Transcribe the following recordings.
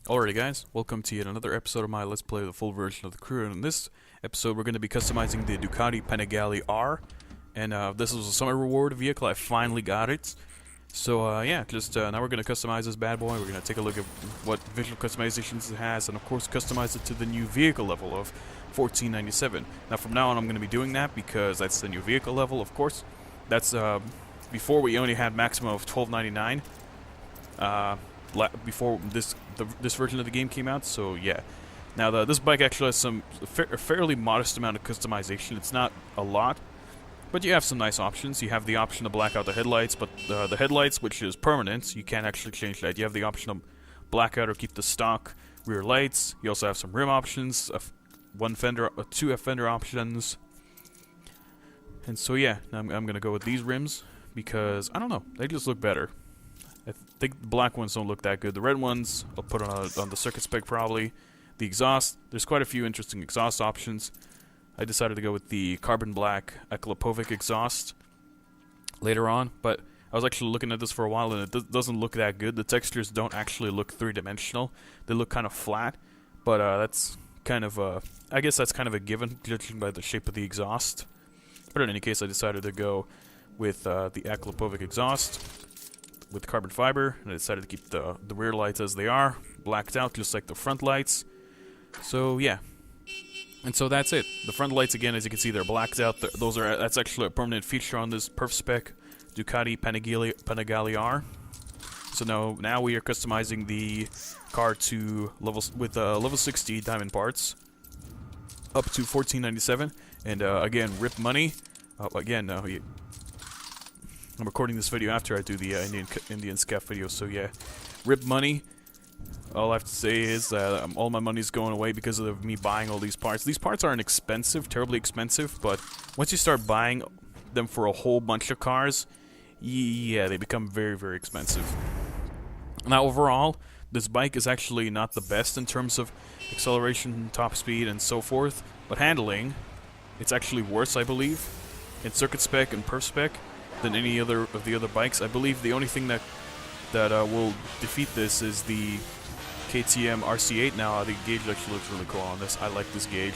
Alrighty guys, welcome to yet another episode of my Let's Play the full version of the crew, and in this episode we're going to be customizing the Ducati Panigale R, and this was a summer reward vehicle. I finally got it. So yeah, now we're going to customize this bad boy. We're going to take a look at what visual customizations it has, and of course customize it to the new vehicle level of 1497. Now from now on I'm going to be doing that because that's the new vehicle level, of course. That's before we only had maximum of 1299. Before this version of the game came out, so yeah. Now this bike actually has a fairly modest amount of customization. It's not a lot, but you have some nice options. You have the option to black out the headlights, but the headlights, which is permanent, you can't actually change that. You have the option to black out or keep the stock rear lights. You also have some rim options, two fender options, and so yeah, I'm gonna go with these rims because I don't know, they just look better. I think the black ones don't look that good. The red ones I'll put on the circuit spec probably. The exhaust, there's quite a few interesting exhaust options. I decided to go with the carbon black Eklipovic exhaust later on, but I was actually looking at this for a while and it doesn't look that good. The textures don't actually look three-dimensional. They look kind of flat, but that's kind of I guess that's kind of a given judging by the shape of the exhaust. But in any case, I decided to go with the Eklipovic exhaust with carbon fiber, and I decided to keep the rear lights as they are, blacked out just like the front lights. So yeah, and so that's it. The front lights, again, as you can see, they're blacked out. That's actually a permanent feature on this Perf Spec Ducati Panigale R. So now we are customizing the car to level 60 diamond parts up to 1497, and again, rip money. I'm recording this video after I do the Indian Scaff video, so yeah, rip money. All I have to say is all my money's going away because of me buying all these parts. These parts aren't expensive, terribly expensive, but once you start buying them for a whole bunch of cars, yeah, they become very, very expensive. Now overall, this bike is actually not the best in terms of acceleration, top speed, and so forth, but handling, it's actually worse, I believe, in circuit spec and perf spec than any other of the other bikes. I believe the only thing that will defeat this is the KTM RC8. Now the gauge actually looks really cool on this. I like this gauge.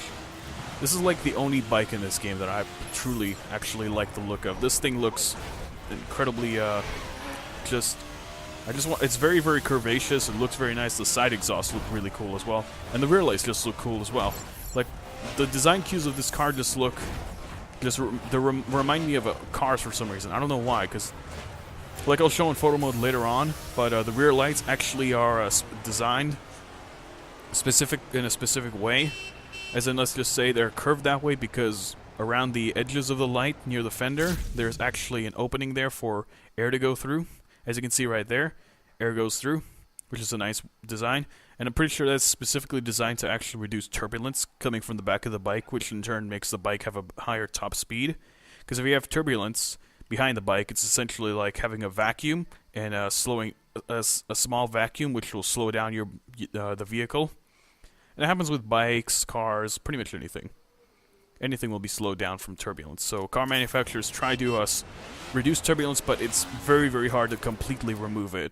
This is like the only bike in this game that I truly actually like the look of. This thing looks incredibly it's very, very curvaceous. It looks very nice. The side exhausts look really cool as well, and the rear lights just look cool as well. Like the design cues of this car just look. They remind me of cars for some reason. I don't know why, because like I'll show in photo mode later on, but the rear lights actually are designed in a specific way. As in, let's just say they're curved that way because around the edges of the light near the fender, there's actually an opening there for air to go through. As you can see right there, air goes through, which is a nice design. And I'm pretty sure that's specifically designed to actually reduce turbulence coming from the back of the bike, which in turn makes the bike have a higher top speed. Because if you have turbulence behind the bike, it's essentially like having a vacuum and slowing a small vacuum, which will slow down the vehicle. And it happens with bikes, cars, pretty much anything. Anything will be slowed down from turbulence. So car manufacturers try to reduce turbulence, but it's very, very hard to completely remove it.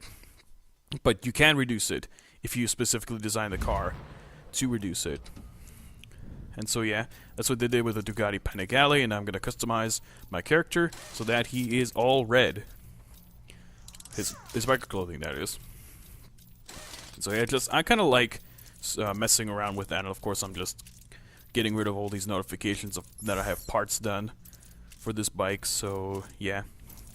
But you can reduce it if you specifically design the car to reduce it. And so yeah, that's what they did with the Ducati Panigale, and I'm going to customize my character so that he is all red. His biker clothing, that is. And so yeah, I kind of like messing around with that, and of course I'm just getting rid of all these notifications that I have parts done for this bike, so yeah.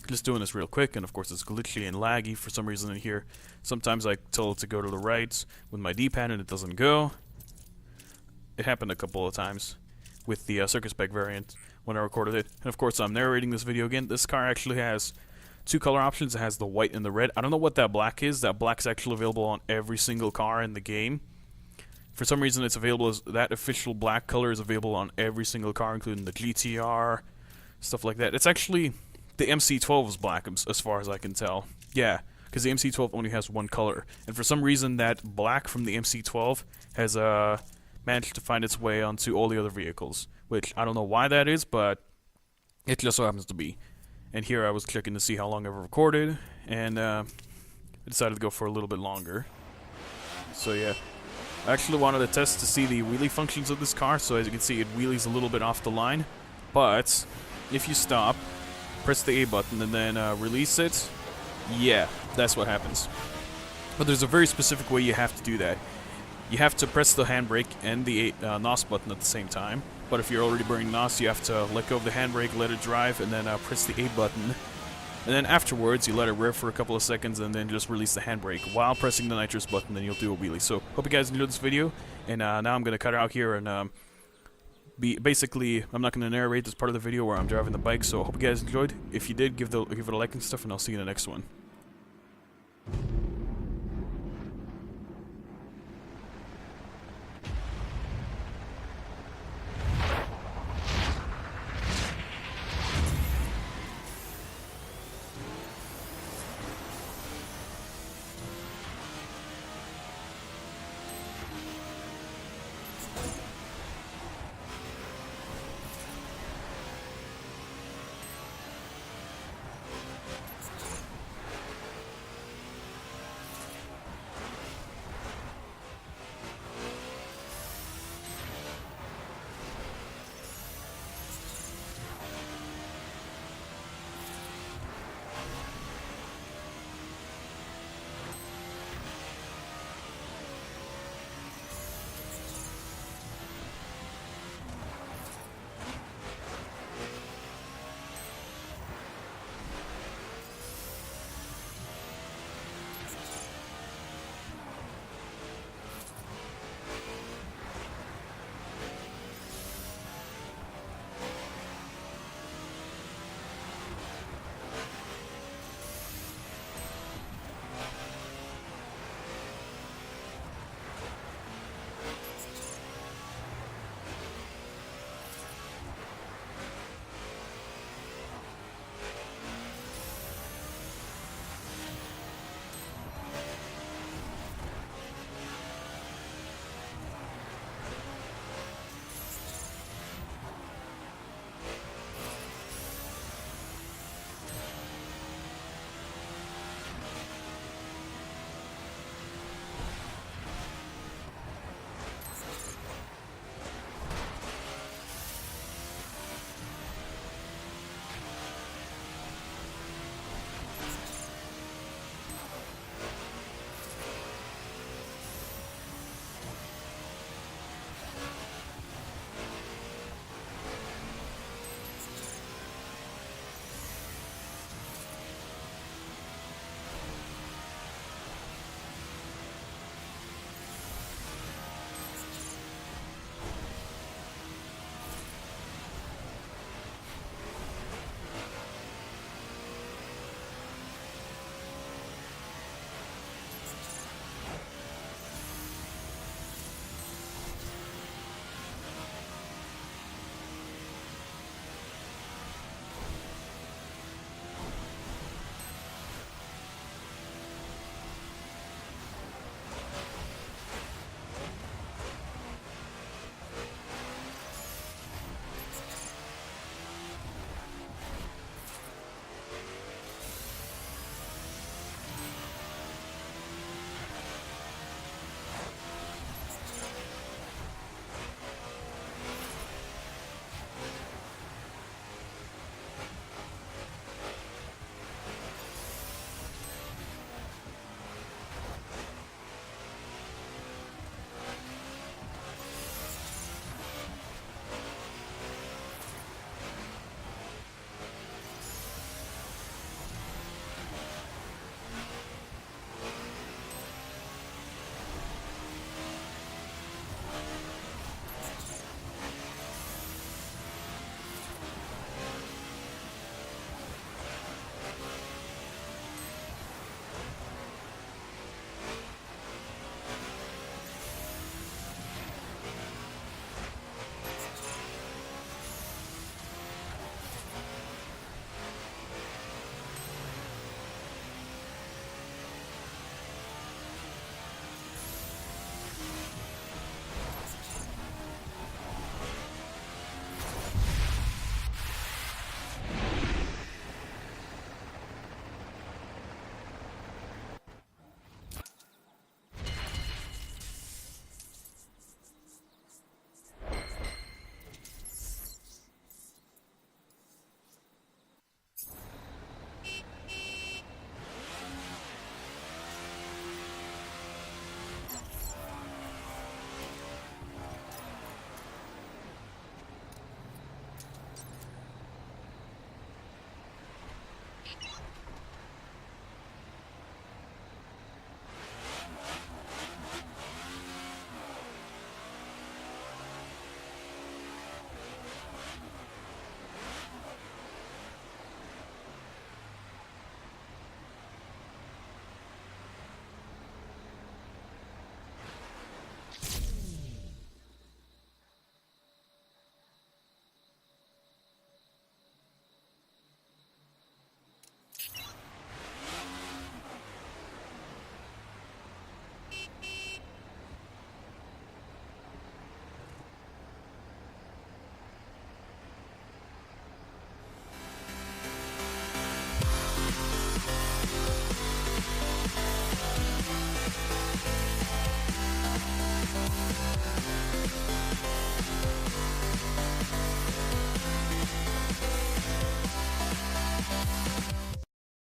Just doing this real quick, and of course it's glitchy and laggy for some reason in here. Sometimes I tell it to go to the right with my D-pad and it doesn't go. It happened a couple of times with the circuit spec variant when I recorded it. And of course I'm narrating this video again. This car actually has two color options. It has the white and the red. I don't know what that black is. That black's actually available on every single car in the game. For some reason it's available as that official black color is available on every single car, including the GTR, stuff like that. It's actually the MC12 is black, as far as I can tell. Yeah, because the MC12 only has one color. And for some reason, that black from the MC12 has managed to find its way onto all the other vehicles. Which, I don't know why that is, but it just so happens to be. And here I was checking to see how long I've recorded, and I decided to go for a little bit longer. So yeah, I actually wanted to test to see the wheelie functions of this car. So as you can see, it wheelies a little bit off the line. But if you stop, press the A button, and then release it, yeah, that's what happens. But there's a very specific way you have to do that. You have to press the handbrake and the NOS button at the same time. But if you're already burning NOS, you have to let go of the handbrake, let it drive, and then press the A button. And then afterwards, you let it rev for a couple of seconds, and then just release the handbrake while pressing the nitrous button, then you'll do a wheelie. So, hope you guys enjoyed this video, and now I'm going to cut out here, and basically, I'm not going to narrate this part of the video where I'm driving the bike, so hope you guys enjoyed. If you did, give it a like and stuff, and I'll see you in the next one.